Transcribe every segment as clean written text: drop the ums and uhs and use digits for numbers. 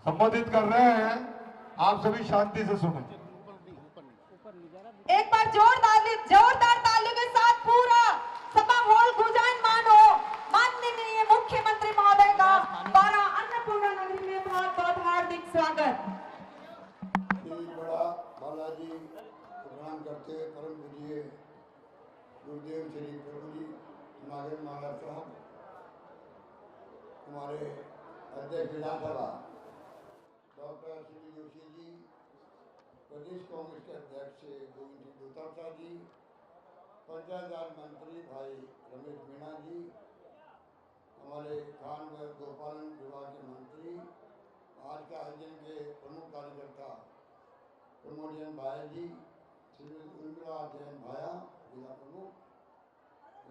संबोधित कर रहे हैं, आप सभी शांति से सुने। एक बार जोरदार तालियों के साथ पूरा सभा हॉल गुंजायमान हो। माननीय मुख्यमंत्री महोदय का 12 अन्नपूर्णा नगरी में बहुत बहुत हार्दिक स्वागत। बड़ा बालाजी प्रणाम करते हुए परम पूज्य गुरुदेव श्री प्रभु जी नागर महाराज साहब, हमारे अध्यक्ष विधानसभा डॉक्टर श्री जोशी जी, प्रदेश कांग्रेस के अध्यक्ष गोविंद सिंह डोटासरा जी, पंचायत राज मंत्री भाई रमेश मीणा जी, हमारे खान व गोपालन विभाग के मंत्री, आज के आयोजन के प्रमुख कार्यकर्ता प्रमोद जैन भाया जी, श्रीमती उर्मिला जैन भाया जिला प्रमुख,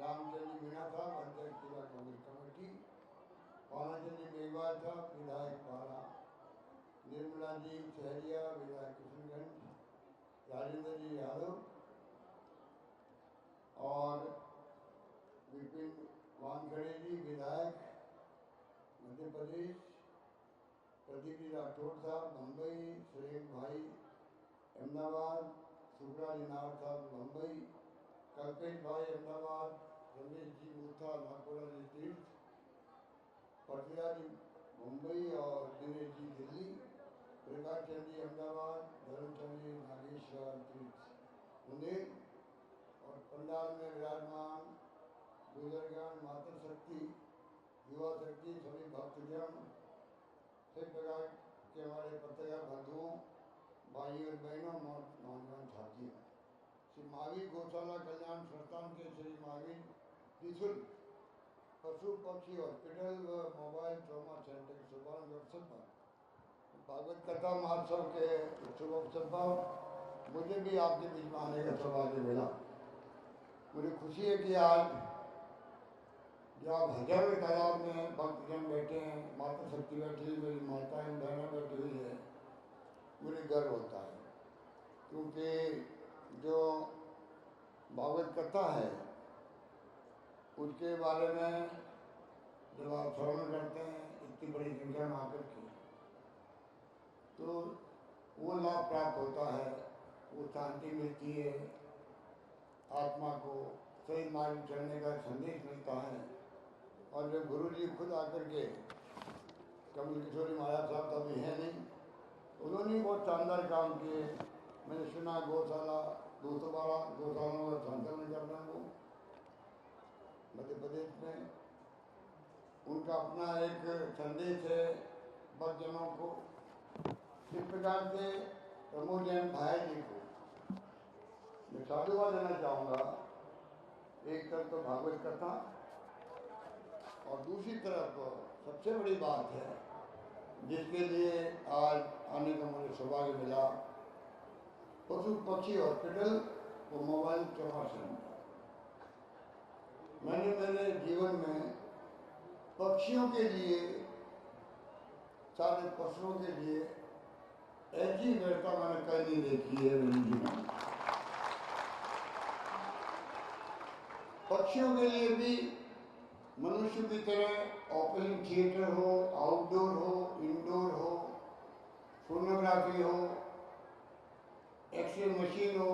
रामचंद्र जी मीणा साहब अध्यक्ष जिला कांग्रेस कमेटी, पानाचंद जी मेघवाल साहब विधायक पारा, निर्मला जी सहरिया विधायक किशनगंज, राजेंद्र जी यादव और विपिन वानखड़े जी विधायक मध्य प्रदेश, प्रदीप जी राठौर साहब मुंबई, सुरेश भाई अहमदाबाद, सुब्रा जी नार साहब मुंबई, कल्पेश भाई अहमदाबाद, रमेश जी मूथा नागपुरा डिस्ट्रिक्ट, पटियाला जी मुंबई और दिनेश जी दिल्ली, प्रकाश चंद जी अहमदाबाद, धर्मचंद जी नागेश्वर मुंदेर और पंडाल में विराजमान बुजुर्गण, मातृशक्ति, युवा शक्ति, सभी भक्तजन, सभी प्रकार के हमारे पत्रकार बंधुओं, भाइयों और बहनों, नौजवान साथियों, श्री महावीर गौशाला कल्याण संस्थान के श्री महावीर निःशुल्क पशु पक्षी हॉस्पिटल व मोबाइल ट्रॉमा सेंटर के शुभारंभ अवसर पर, भागवत कथा महोत्सव के शुभ अवसर पर मुझे भी आपके बीच में आने का सौभाग्य मिला। मुझे खुशी है कि आज जब हजारों तादाद में भक्तजन बैठे हैं, मातृशक्ति बैठी हुई, मेरी माताएं बहनें बैठी हुई है, मुझे गर्व होता है, क्योंकि जो भागवत कथा है उसके बारे में जब आप श्रवण करते हैं इतनी बड़ी संख्या में आकर के, तो वो लाभ प्राप्त होता है, वो शांति मिलती है, आत्मा को सही मार्ग चलने का संदेश मिलता है। और जब गुरु जी खुद आकर के, कमल किशोरी महाराज साहब तो अभी है नहीं, उन्होंने बहुत शानदार काम किए। मैंने सुना गौशाला 212 गौशालाओं का संचालन कर रहे हैं वो मध्य प्रदेश में। उनका अपना एक संदेश है भक्तजनों को। इस प्रकार से प्रमोद जैन भाई जी को मैं साधुवाद देना चाहूँगा। एक तरफ तो भागवत कथा और दूसरी तरफ सबसे बड़ी बात है जिसके लिए आज आने का मुझे सौभाग्य मिला, पशु पक्षी हॉस्पिटल और मोबाइल ट्रॉमा सेंटर। मैंने मेरे जीवन में पक्षियों के लिए, सारे पशुओं के लिए ऐसी व्यवस्था मैंने कहीं नहीं देखी है मेरे जीवन में। पक्षियों के लिए भी मनुष्य की तरह ऑपरेशन थिएटर हो, आउटडोर हो, इंडोर हो, सोनोग्राफी हो, एक्सरे मशीन हो,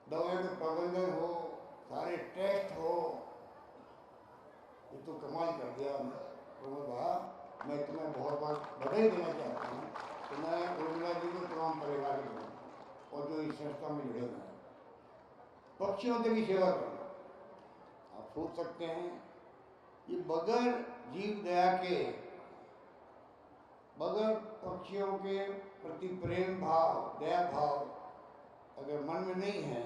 दवाई का प्रबंधन हो, सारे टेस्ट हो। ये तो कमाल कर दिया प्रमोद भाई। मैं तुम्हें बहुत बहुत बधाई देना चाहता हूँ कि मैं उर्मिला जी को तमाम परिवार को और जो इस संस्था में जुड़े हुए हैं, पक्षियों की भी सेवा करना। आप सोच सकते हैं ये बगैर जीव दया के, बगैर पक्षियों के प्रति प्रेम भाव, दया भाव अगर मन में नहीं है,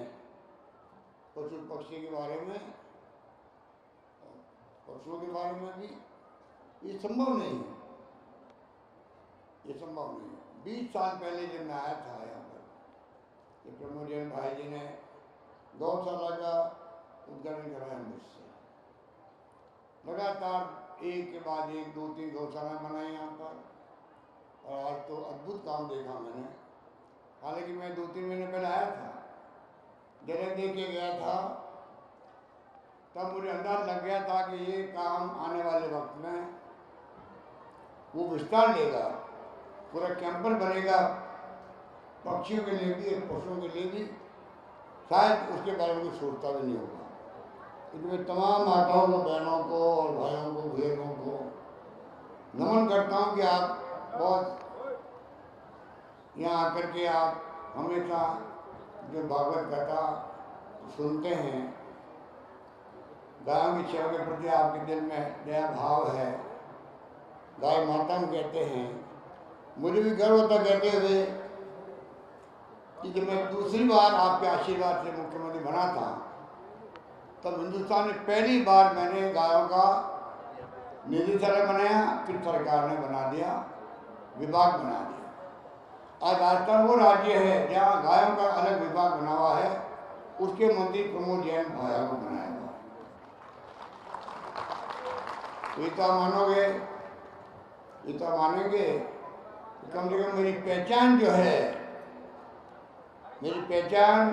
पशु पक्षी के बारे में, पशुओं के बारे में भी, ये संभव नहीं है, ये संभव नहीं है। 20 साल पहले जब मैं आया था यहाँ पर, ये प्रमोद जैन भाई जी ने गौशाला का उद्घाटन कराया मुझसे। लगातार एक के बाद एक 2-3 गौशाला बनाई यहाँ पर, और आज तो अद्भुत काम देखा मैंने। हालांकि मैं 2-3 महीने पहले आया था, जगह देख के गया था, तब मुझे अंदाज लग गया था कि ये काम आने वाले वक्त में वो विस्तार लेगा, पूरा कैंपल बनेगा पक्षियों के लिए भी और पशुओं के लिए भी, शायद उसके बारे में कुछ सोचता भी नहीं होगा। इसमें तमाम माताओं को, बहनों को और भाइयों को, बुजुर्गों को नमन करता हूँ कि आप बहुत यहाँ आकर के आप हमेशा जो भागवत कथा सुनते हैं, गायों की सेवा के प्रति आपके दिल में दया भाव है, गाय माता में कहते हैं। मुझे भी गर्व होता कहते हुए कि जब मैं दूसरी बार आपके आशीर्वाद से मुख्यमंत्री बना था, तब हिंदुस्तान में पहली बार मैंने गायों का निदेशालय बनाया, फिर सरकार ने बना दिया, विभाग बना दिया। आज राजस्थान वो राज्य है जहाँ गायों का अलग विभाग बना हुआ है, उसके मंत्री प्रमोद जैन भाया को बनाया हुआ है। इतना मानोगे, इतना मानेंगे, कम से कम मेरी पहचान जो है, मेरी पहचान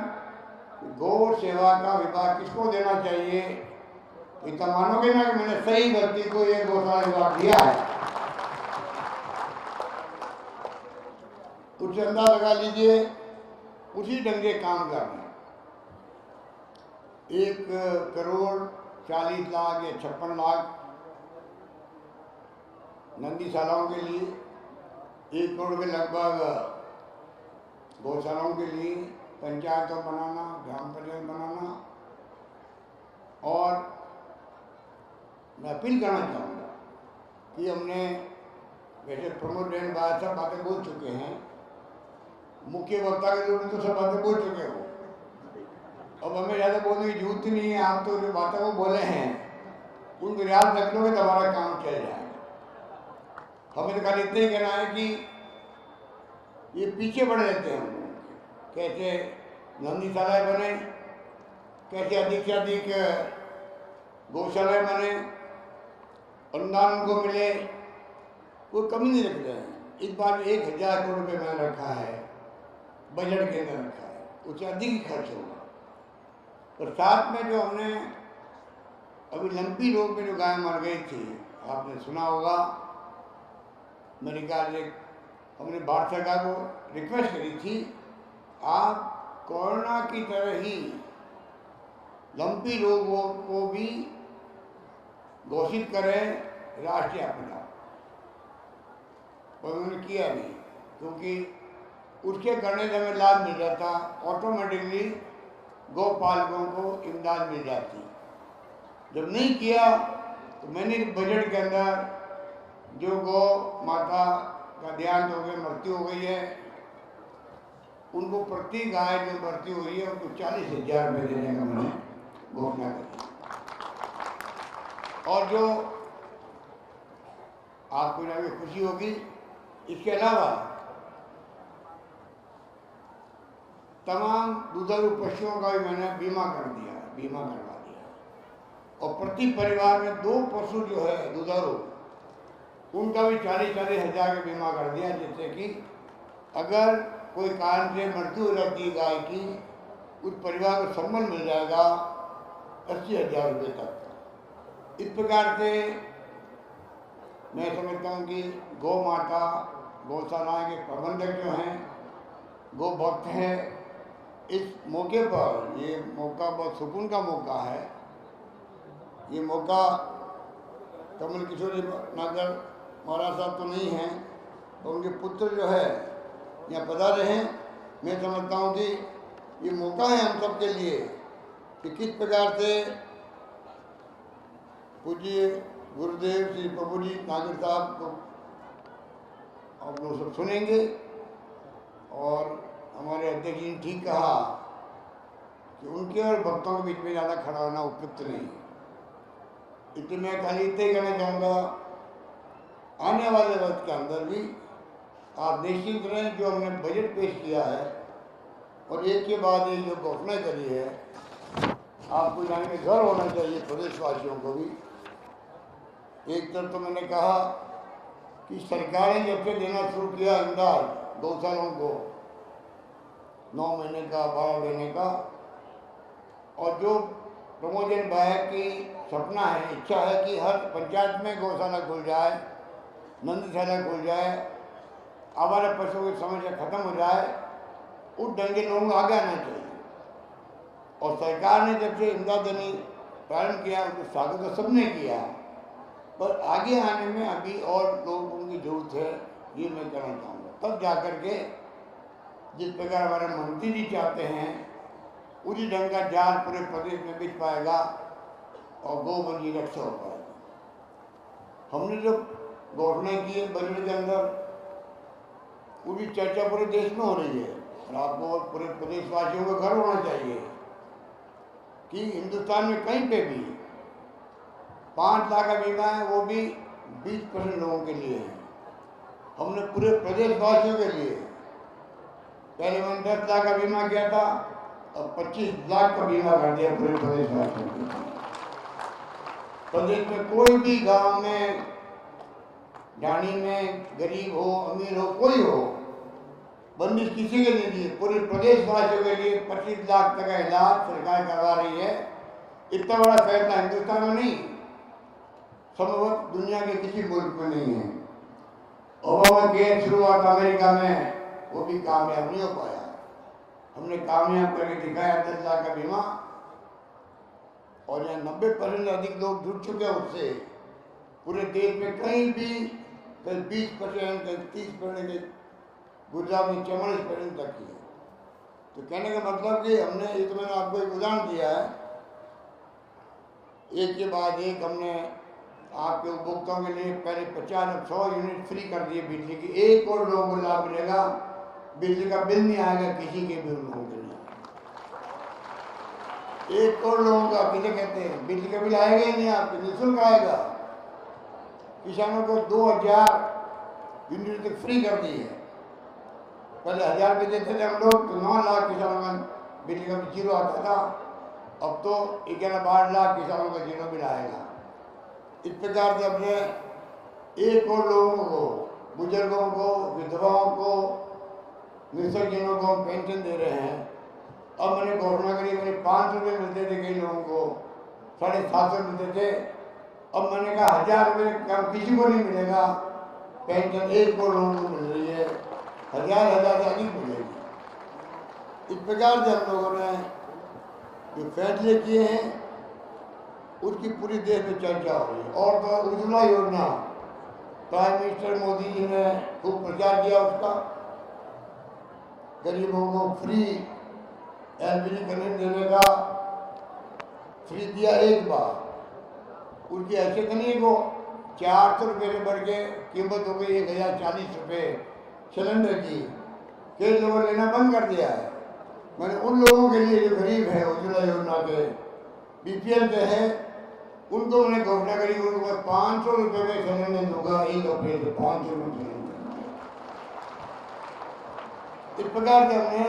गौ सेवा का विभाग किसको देना चाहिए, इतना मानोगे ना कि मैंने सही व्यक्ति को ये गौशाला विभाग दिया है। कुछ अंदाज लगा लीजिए, उसी ढंग से काम करना। 1,40,00,000 या 56,00,000 नंदीशालाओं के लिए, 1 करोड़ के लगभग गौशालाओं के लिए पंचायत बनाना, ग्राम पंचायत बनाना। और मैं अपील करना चाहूँगा कि हमने, वैसे प्रमोद जैन भाई सब बातें बोल चुके हैं, मुख्य वक्ता के रूप में तो सब बातें बोल चुके हो, अब हमें ज़्यादा बोलने की जरूरत ही नहीं है। आप तो जो बातें वो बोले हैं उनको याद रख लोगे तो हमारा काम चल जाएगा। हमें तो खाली इतना ही कहना है कि ये पीछे बढ़ रहते हैं, हम कैसे नंदीशालाएँ बने, कैसे अधिक से अधिक गौशालाएँ बने, अनुदान उनको मिले, कोई कमी नहीं रख रहे हैं। इस बार 1,000 करोड़ रुपये मैंने रखा है, बजट के अंदर रखा है, उससे अधिक ही खर्च होगा। और साथ में जो हमने अभी लंपी रोग में जो गाय मर गई थी, आपने सुना होगा, मेरे ख्याल से हमने भारत सरकार को रिक्वेस्ट करी थी, आप कोरोना की तरह ही लंपी रोगों को भी घोषित करें राष्ट्रीय आपदा, और उन्होंने किया नहीं, क्योंकि उसके करने से हमें लाभ मिल जाता, ऑटोमेटिकली गौपालकों को इमदाद मिल जाती। जब नहीं किया तो मैंने बजट के अंदर जो गौ माता का देहांत हो गया, मृत्यु हो गई है, उनको प्रति गाय जो मृत्यु हुई है उनको 40,000 रुपये देने का मैंने घोषणा करी। और जो आपको जाके खुशी होगी, इसके अलावा तमाम दुधारू पशुओं का भी मैंने बीमा कर दिया, बीमा करवा दिया। और प्रति परिवार में 2 पशु जो है दुधारू, उनका भी 40,000 का बीमा कर दिया, जिससे कि अगर कोई कारण से मृत्यु हो जाती है गाय की, उस परिवार को संबल मिल जाएगा 80,000 रुपये तक। इस प्रकार से मैं समझता हूँ कि गौ माता, गौशाला के प्रबंधक जो हैं, गौ भक्त हैं, इस मौके पर, ये मौका बहुत सुकून का मौका है। ये मौका कमल किशोर नागर महाराज साहब तो नहीं हैं, और उनके पुत्र जो है यहाँ पधारे हैं। मैं समझता हूँ कि ये मौका है हम सब के लिए कि किस प्रकार से पूज्य गुरुदेव श्री प्रभुजी नागर साहब को आप लोग सब सुनेंगे। और हमारे अध्यक्ष जी ने ठीक कहा कि उनके और भक्तों के बीच में ज़्यादा खड़ा होना उपयुक्त नहीं। इसलिए मैं खाली इतना ही कहना चाहूँगा, आने वाले वक्त के अंदर भी आप निश्चित रहें, जो हमने बजट पेश किया है और एक के बाद एक जो घोषणा करी है, आपको जाने में गर्व होना चाहिए प्रदेशवासियों को भी। एक तरफ तो मैंने कहा कि सरकार ने जब से देना शुरू किया इमदाद गौशालाओं को 9 महीने का, 12 महीने का, और जो प्रमोजन भाई की सपना है, इच्छा है कि हर पंचायत में गौशाला खुल जाए, नंदशाला खुल जाए, आवारा पशुओं की समस्या खत्म हो जाए, उस ढंग के लोगों को आगे आना चाहिए। और सरकार ने जब से इमदाद देनी प्रारंभ किया उसको स्वागत तो सबने किया, पर आगे आने में अभी और लोगों की जरूरत है, ये मैं कहना चाहूँगा। तब जाकर के जिस प्रकार हमारे मंत्री जी चाहते हैं उसी ढंग का जाल पूरे प्रदेश में बिछ पाएगा और गौवंश की रक्षा हो पाएगी। हमने जो घोषणा की है बजट के अंदर, पूरी चर्चा पूरे देश में हो रही है और आपको पूरे प्रदेशवासियों को गर्व होना चाहिए कि हिंदुस्तान में कहीं पे भी 5 लाख का बीमा है, वो भी 20% लोगों के लिए है। हमने पूरे प्रदेशवासियों के लिए पहले मैंने 10 लाख का बीमा किया था, अब 25 लाख का बीमा कर दिया पूरे प्रदेशवासियों के लिए। प्रदेश में कोई भी गांव में, ढाणी में, गरीब हो अमीर हो कोई हो, बंदिश किसी के नहीं दी, पूरे प्रदेशवासियों के लिए 25 लाख तक का इलाज सरकार करवा रही है। इतना बड़ा फैसला हिंदुस्तान में नहीं, संभवतः दुनिया के किसी मुल्क में नहीं है। ओबामा की शुरुआत अमेरिका में, वो भी कामयाब नहीं हो पाया। हमने कामयाब करके दिखाया 10 लाख का बीमा, और यहाँ 90% अधिक लोग जुड़ चुके हैं उससे। पूरे देश में कहीं भी 20%, 30%, गुजरात में 44% तक की है। तो कहने का मतलब कि हमने, ये तो मैंने आपको एक उदाहरण दिया है, एक के बाद एक हमने आपके उपभोक्ताओं के लिए पहले 50-100 यूनिट फ्री कर दिए बिजली की। 1 करोड़ लोगों को लाभ मिलेगा, बिजली का बिल नहीं आएगा किसी के भी लोगों के लिए। 1 करोड़ लोगों का, किसे कहते हैं, बिजली का बिल आएगा ही नहीं, आपके निःशुल्क आएगा। किसानों को 2000 यूनिट तक फ्री कर दी है। पहले 1000 रुपये देते थे हम लोग, तो 9 लाख किसानों का बिजली का बिल जीरो आता था। अब तो 11-12 लाख किसानों का जीरो बिल आएगा। इस प्रकार से अपने 1 करोड़ लोगों को, बुजुर्गों को, विधवाओं को, निर्धनों को हम पेंशन दे रहे हैं। अब मैंने घोषणा करी, मैंने 500 रुपये मिलते थे कई लोगों को, 750 मिलते थे। अब मैंने कहा 1000 रुपये कम किसी को नहीं मिलेगा, पेंशन 1 करोड़ लोगों को मिल रही है, 1000 से अधिक मिलेगी। इस प्रकार से हम लोगों ने जो फैसले किए हैं उसकी पूरी देश में चर्चा हो रही है। और तो उज्ज्वला योजना, प्राइम मिनिस्टर मोदी जी ने खूब प्रचार किया उसका, गरीबों को फ्री एलपीजी कनेक्ट देने का, फ्री दिया एक बार। उनकी हैसियत नहीं को 400 रुपये से बढ़ के कीमत हो गई 1040 रुपये सिलेंडर की। कई लोगों ने लेना बंद कर दिया है। मैंने उन लोगों के लिए जो गरीब है, उज्ज्वला योजना के बीपीएल के हैं, उनको मैंने घोषणा करी, उनको 500 रुपये में सिलेंडर दूंगा 1 अप्रैल से 500 रुपये। इस प्रकार से हमने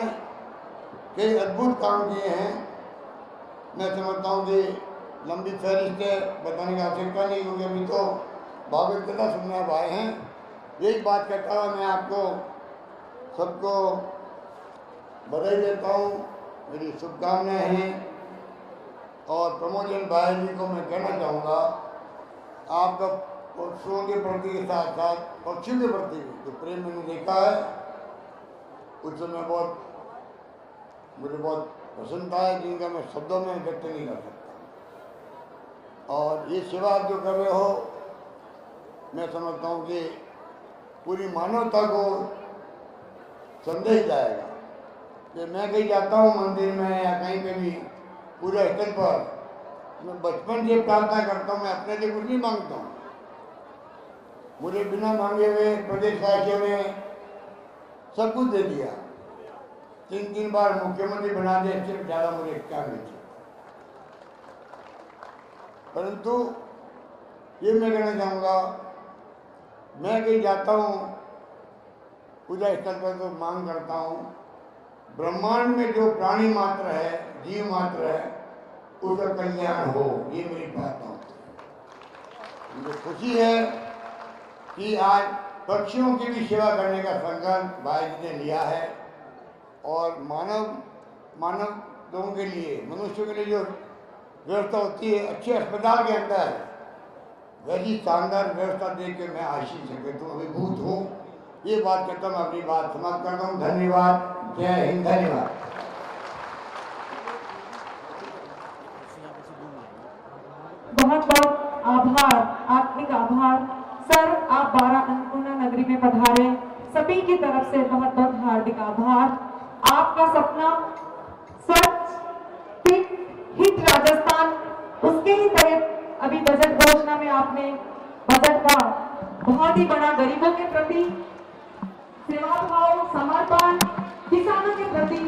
कई अद्भुत काम किए हैं। मैं समझता हूँ कि लंबी फहरिस्त बताने की आवश्यकता नहीं, क्योंकि अभी तो भागवत कथा सुनने आप आए हैं। एक बात कहता हुआ मैं आपको सबको बधाई देता हूँ, मेरी शुभकामनाएं हैं। और प्रमोद भाई जी को मैं कहना चाहूँगा, आपका पशुओं के प्रति के साथ साथ पक्षियों के प्रति जो प्रेम मैंने देखा है, उस समय मुझे बहुत पसंद आया, जिनका मैं शब्दों में व्यक्त नहीं कर सकता। और ये सेवा आप जो कर रहे हो, मैं समझता हूँ कि पूरी मानवता को संदेश जाएगा कि मैं कहीं जाता हूँ मंदिर में या कहीं पे भी पूजा स्थल पर, मैं बचपन से प्रार्थना करता हूँ, मैं अपने लिए कुछ नहीं मांगता हूँ। मुझे बिना मांगे हुए प्रदेशवासियों ने सब कुछ दे दिया। 3 बार मुख्यमंत्री बना दे, सिर्फ ज़्यादा मुझे क्या मिल सकता। परंतु ये मैं कहना चाहूँगा, मैं कहीं जाता हूँ पूजा स्थल पर तो मांग करता हूँ, ब्रह्मांड में जो प्राणी मात्र है, जीव मात्र है, उसका कल्याण हो, ये मेरी प्रार्थना होती है। मुझे खुशी है कि आज पक्षियों की भी सेवा करने का संकल्प भाई जी ने लिया है। और मानव लोगों के लिए, मनुष्यों के लिए जो व्यवस्था होती है, अच्छे अस्पताल के अंदर वैसी शानदार व्यवस्था देख के मैं आशीष सकता हूँ, अभिभूत हूँ। ये बात करता मैं अपनी बात समाप्त करता हूँ। धन्यवाद। जय हिंद। धन्यवाद। बहुत बहुत आभार, आत्मिक आभार सर, आप 12 अन्नपूर्णा नगरी में पधारे, सभी की तरफ से बहुत बहुत हार्दिक आभार। आपका सपना स्वच्छ हित राजस्थान, उसके ही तहत अभी बजट घोषणा में आपने बजट का बहुत ही बड़ा गरीबों के प्रति सेवा भाव, समर्पण, किसानों के प्रति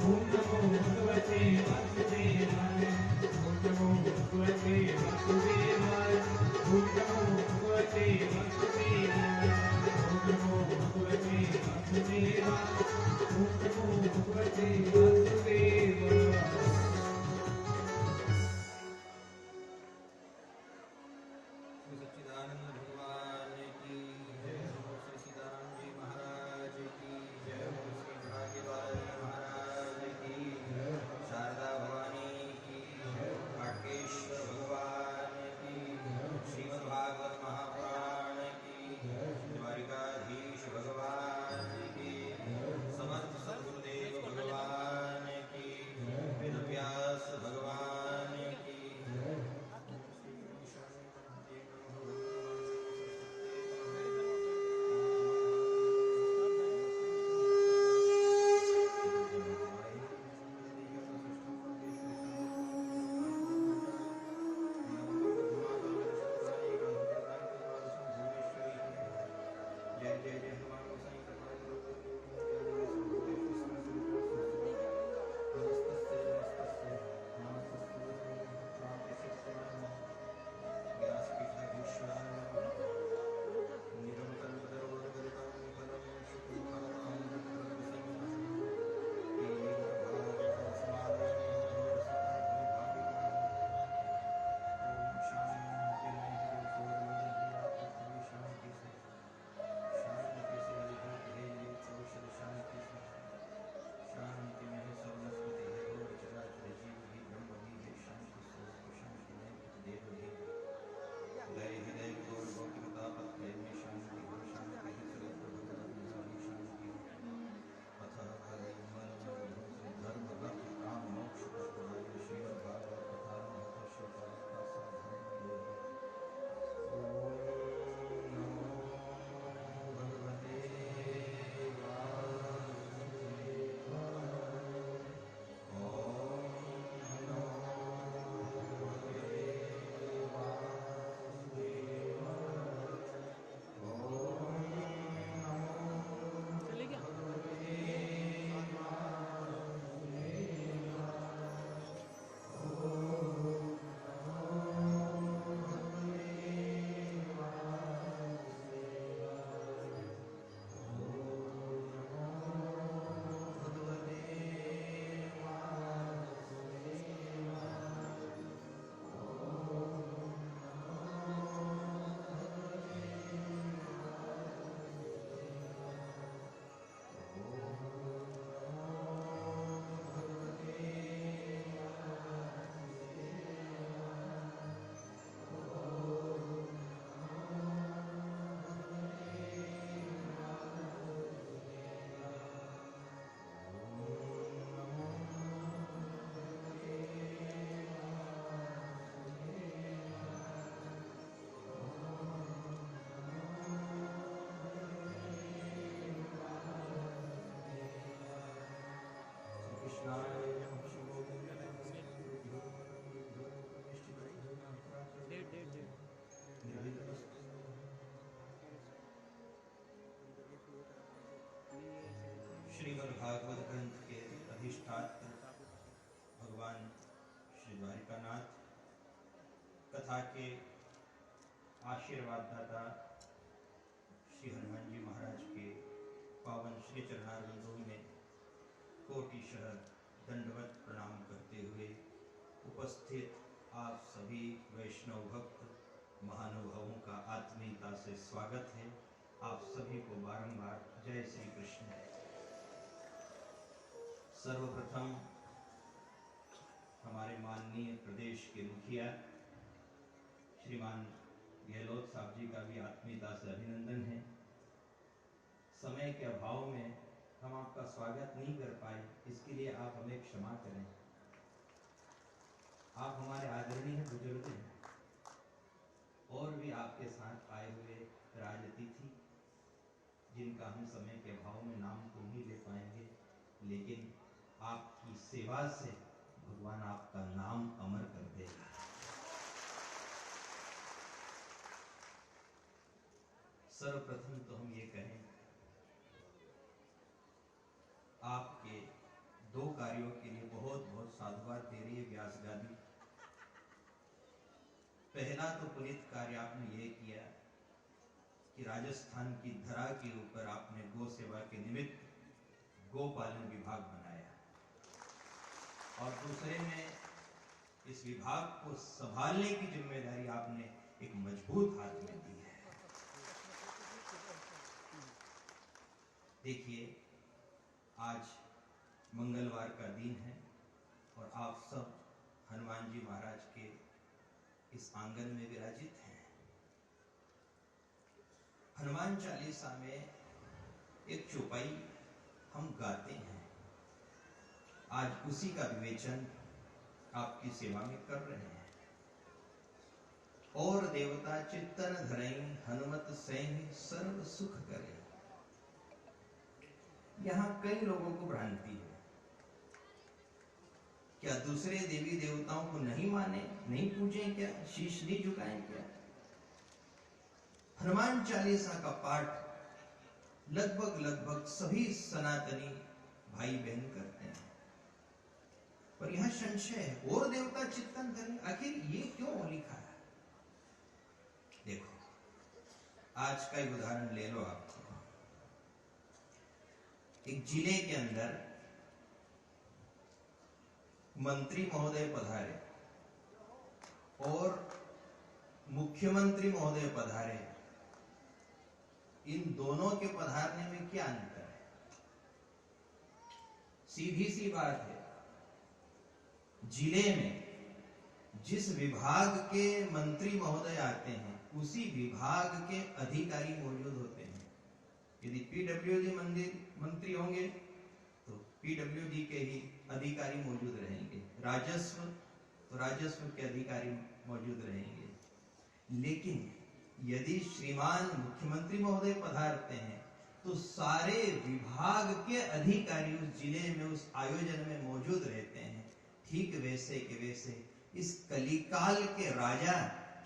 Om Namo Bhagavate Vasudevaya. Shri सच्चिदानंद भगवान की जय हो, श्री सीताराम जी महाराज की जय हो, श्री भाग्यवाल महाराज की जय हो, शारदा भवानी की जय हो, काटकेश्वर भगवान की जय हो, श्रीमद्भागवत महापुराण की जय हो, द्वारिकाधीश भगवान की जय हो, समर्थ सद्गुरुदेव भगवान की जय हो, वेदव्यास भगवान की जय हो। जय जय जय हनुमान गोसाई कृपाल करो नमस्तस्यै नमस्तस्यै नमस्तस्यै प्राप्तसिद्धाय व्यासपीठाधीश्वराय नमः निरवकल्पतरोर्गलितं फलं शुक्लफलप्रदं दत्तप्रतिसंहरणं पीयेन भागवतस्मादयं भवसतां परिभाविताः ॐ शान्ति शांति से शांति से अधिभूत है ये औषध शांति से शांति में है सब वनस्पति है और चराचर जीव भी ब्रह्म भी है शांति से उसको शांति में देव भी हृदय हृदय और भौतिकता पत्थर में शांति हो शांति है सर्वत्र भगवत निधानी शांति हो अतः हरि मन धर्म अर्थ काम मोक्ष प्रदाय श्रीमद् भागवत कथा महत श्रोता साधन ओम नमो भगवते वासुदेवाय ओम नमो भगवते वासुदेवाय ओम नमो भगवते श्रीमद् भागवत ग्रंथ के अधिष्ठात्र भगवान श्री द्वारिकानाथ कथा के आशीर्वाददाता श्री हनुमान जी महाराज के पावन श्री चरणारविंदों में कोटिशः दंडवत प्रणाम करते हुए उपस्थित आप सभी वैष्णव भक्त महानुभावों का आत्मीयता से स्वागत है। आप सभी को बारंबार जय श्री कृष्ण। सर्वप्रथम हमारे माननीय प्रदेश के मुखिया श्रीमान गहलोत साहब जी का भी आत्मीयता से अभिनंदन है। समय के अभाव में हम आपका स्वागत नहीं कर पाए, इसके लिए आप हमें क्षमा करें। आप हमारे आदरणीय बुजुर्ग हैं और भी आपके साथ आए हुए राजअतिथि जिनका हम समय के अभाव में नाम तो नहीं ले पाएंगे, लेकिन आपकी सेवा से भगवान आपका नाम अमर कर देगा। सर्वप्रथम तो हम ये कहें, आपके दो कार्यों के लिए बहुत बहुत साधुवाद दे रही है व्यास गादी। पहला तो पुनीत कार्य आपने ये किया कि राजस्थान की धरा के ऊपर आपने गौ सेवा के निमित्त गोपालन विभाग बनाया और दूसरे में इस विभाग को संभालने की जिम्मेदारी आपने एक मजबूत हाथ में दी है। देखिए, आज मंगलवार का दिन है और आप सब हनुमान जी महाराज के इस आंगन में विराजित हैं। हनुमान चालीसा में एक चौपाई हम गाते हैं। आज उसी का विवेचन आपकी सेवा में कर रहे हैं। और देवता चित्तन धरई हनुमत सैन सर्व सुख करे। यहां कई लोगों को भ्रांति है। क्या दूसरे देवी देवताओं को नहीं माने, नहीं पूजें क्या, शीश नहीं झुकाएं क्या? हनुमान चालीसा का पाठ लगभग सभी सनातनी भाई बहन करते हैं। पर यह संशय है, और देवता चित्तन धरई, आखिर ये क्यों लिखा है? देखो, आज का एक उदाहरण ले लो आप। एक जिले के अंदर मंत्री महोदय पधारे और मुख्यमंत्री महोदय पधारे। इन दोनों के पधारने में क्या अंतर है? सीधी सी बात है, जिले में जिस विभाग के मंत्री महोदय आते हैं उसी विभाग के अधिकारी मौजूद होते हैं। यदि पीडब्ल्यूडी मंत्री होंगे तो पीडब्ल्यूडी के ही अधिकारी मौजूद रहेंगे, राजस्व तो राजस्व के अधिकारी मौजूद रहेंगे। लेकिन यदि श्रीमान मुख्यमंत्री महोदय पधारते हैं तो सारे विभाग के अधिकारी उस जिले में उस आयोजन में मौजूद रहते हैं। ठीक वैसे के वैसे इस कलिकाल के राजा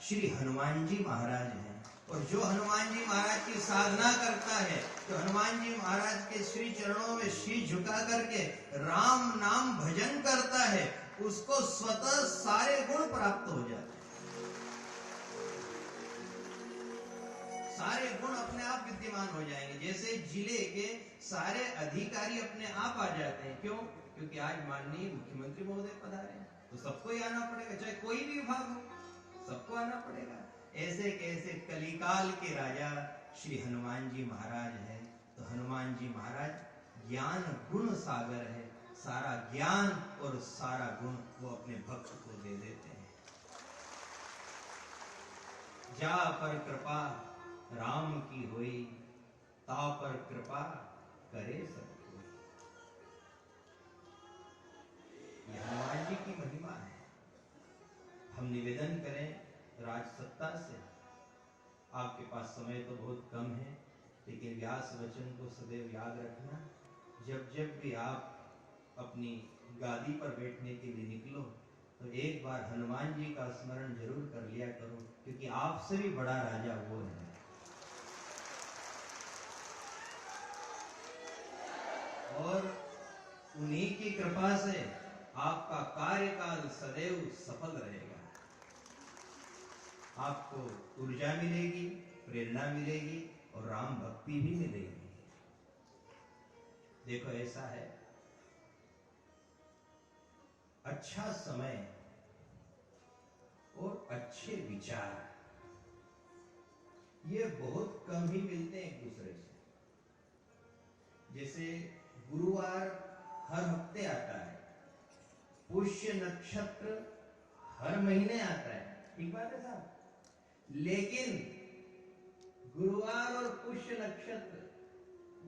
श्री हनुमान जी महाराज हैं। और जो हनुमान जी महाराज की साधना करता है, तो हनुमान जी महाराज के श्री चरणों में शीश झुका करके राम नाम भजन करता है, उसको स्वतः सारे गुण प्राप्त हो जाते हैं। सारे गुण अपने आप विद्यमान हो जाएंगे। जैसे जिले के सारे अधिकारी अपने आप आ जाते हैं। क्यों? क्योंकि आज माननीय मुख्यमंत्री महोदय पधारे हैं, तो सबको ही आना पड़ेगा, चाहे कोई भी विभाग हो, सबको आना पड़ेगा। ऐसे कैसे कलिकाल के राजा श्री हनुमान जी महाराज हैं। तो हनुमान जी महाराज ज्ञान गुण सागर है। सारा ज्ञान और सारा गुण वो अपने भक्त को दे देते हैं। जा पर कृपा राम की होई, ता पर कृपा करे सब कोई। यह हनुमान जी की महिमा है। हम निवेदन करें राजसत्ता से, आपके पास समय तो बहुत कम है, लेकिन व्यास वचन को सदैव याद रखना। जब भी आप अपनी गादी पर बैठने के लिए निकलो तो एक बार हनुमान जी का स्मरण जरूर कर लिया करो, क्योंकि आपसे भी बड़ा राजा वो है। और उन्हीं की कृपा से आपका कार्यकाल सदैव सफल रहेगा। आपको ऊर्जा मिलेगी, प्रेरणा मिलेगी और राम भक्ति भी मिलेगी। देखो, ऐसा है, अच्छा समय और अच्छे विचार ये बहुत कम ही मिलते हैं एक दूसरे से। जैसे गुरुवार हर हफ्ते आता है, पुष्य नक्षत्र हर महीने आता है, ठीक बात है साहब। लेकिन गुरुवार और पुष्य नक्षत्र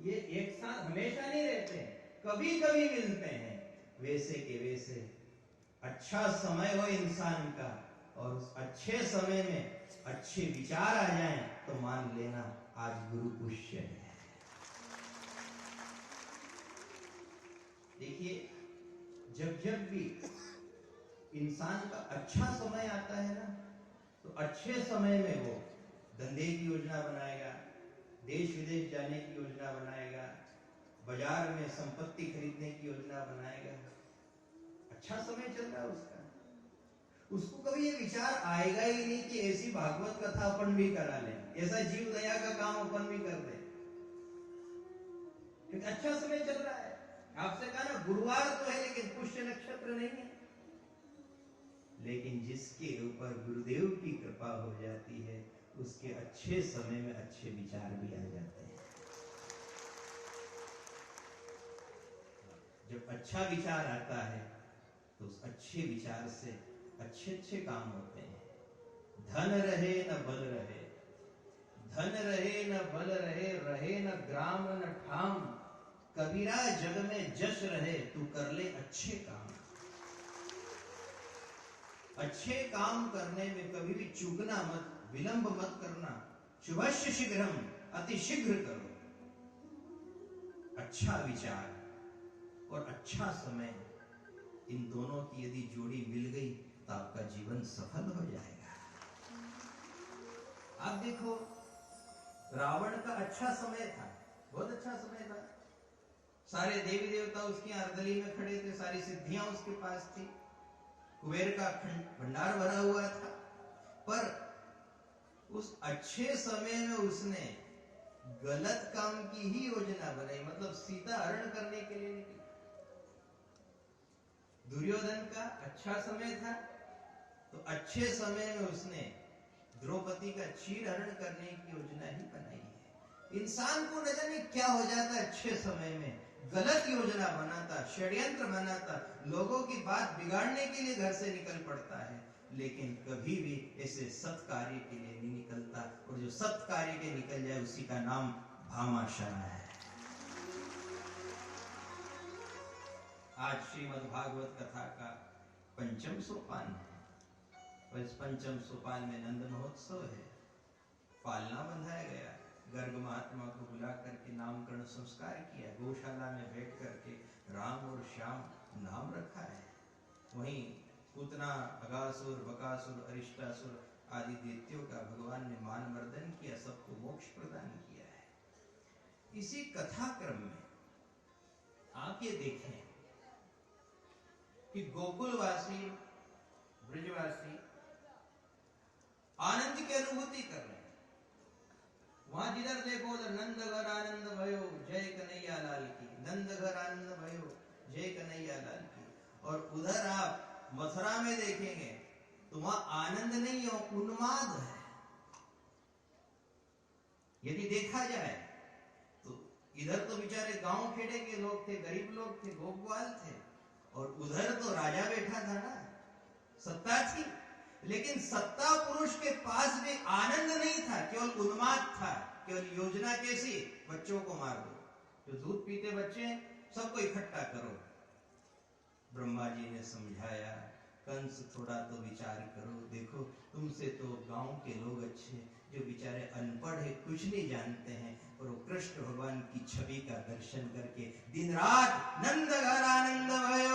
ये एक साथ हमेशा नहीं रहते हैं, कभी कभी मिलते हैं। वैसे के वैसे अच्छा समय हो इंसान का और उस अच्छे समय में अच्छे विचार आ जाएं तो मान लेना आज गुरु पुष्य है। देखिए, जब भी इंसान का अच्छा समय आता है ना, तो अच्छे समय में वो धंधे की योजना बनाएगा, देश विदेश जाने की योजना बनाएगा, बाजार में संपत्ति खरीदने की योजना बनाएगा। अच्छा समय चल रहा है उसको कभी ये विचार आएगा ही नहीं कि ऐसी भागवत कथा अपन भी करा लें, ऐसा जीव दया का काम अपन भी कर दें, क्योंकि अच्छा समय चल रहा है। आपसे कहा ना, गुरुवार तो है लेकिन पुष्य नक्षत्र नहीं है। लेकिन जिसके ऊपर गुरुदेव की कृपा हो जाती है अच्छे समय में अच्छे विचार भी आ जाते हैं। जब अच्छा विचार आता है तो उस अच्छे विचार से अच्छे अच्छे काम होते हैं। धन रहे न बल रहे, धन रहे न बल रहे, रहे न ग्राम न ठाम, कबीरा जग में जश रहे, तू कर ले अच्छे काम। अच्छे काम करने में कभी भी चूकना मत, विलंब मत करना। शुभस्य शीघ्रम, अति शीघ्र करो। अच्छा विचार और अच्छा समय, इन दोनों की यदि जोड़ी मिल गई तो आपका जीवन सफल हो जाएगा। आप देखो, रावण का अच्छा समय था, बहुत अच्छा समय था। सारे देवी देवता उसकी अर्दली में खड़े थे, सारी सिद्धियां उसके पास थी, कुबेर का भंडार भरा हुआ था। पर उस अच्छे समय में उसने गलत काम की ही योजना बनाई, मतलब सीता हरण करने के लिए निकली। दुर्योधन का अच्छा समय था तो अच्छे समय में उसने द्रौपदी का चीर हरण करने की योजना ही बनाई है। इंसान को न जाने क्या हो जाता है, अच्छे समय में गलत योजना बनाता, षड्यंत्र बनाता, लोगों की बात बिगाड़ने के लिए घर से निकल पड़ता है, लेकिन कभी भी ऐसे सत् कार्य के लिए नहीं निकलता। और जो सत् कार्य के निकल जाए उसी का नाम भामाशाह है। आज श्रीमद् भागवत कथा का पंचम सोपान है और इस पंचम सोपान में नंद महोत्सव है। पालना बंधाया गया, गर्ग महात्मा को बुला करके नामकरण संस्कार किया, गौशाला में बैठ करके राम और श्याम नाम रखा है। वहीं पूतना, अगासुर, बकासुर, अरिष्टासुर आदि दैत्यों का भगवान ने मान मर्दन किया, सबको मोक्ष प्रदान किया है। इसी कथा क्रम में आप ये देखें कि गोकुलवासी, ब्रजवासी आनंद की अनुभूति कर रहे हैं। वहां जिधर देखो उधर नंद घर आनंद भयो, जय कन्हैया लाल की, नंद घर आनंद भयो, जय कन्हैया लाल की। और उधर आप मथुरा में देखेंगे तो वहां आनंद नहीं है, उन्माद है। यदि देखा जाए तो इधर तो बेचारे गांव खेड़े के लोग थे, गरीब लोग थे, गोपवाल थे, और उधर तो राजा बैठा था ना, सत्ता थी। लेकिन सत्ता पुरुष के पास भी आनंद नहीं था, केवल उन्माद था। केवल योजना कैसी, बच्चों को मार दो, जो दूध पीते बच्चे सबको इकट्ठा करो। ब्रह्मा जी ने समझाया, कंस थोड़ा तो विचार करो, देखो तुमसे तो गांव के लोग अच्छे, जो बेचारे अनपढ़ है, कुछ नहीं जानते हैं, और वो कृष्ण भगवान की छवि का दर्शन करके दिन रात नंद घर आनंद भयो,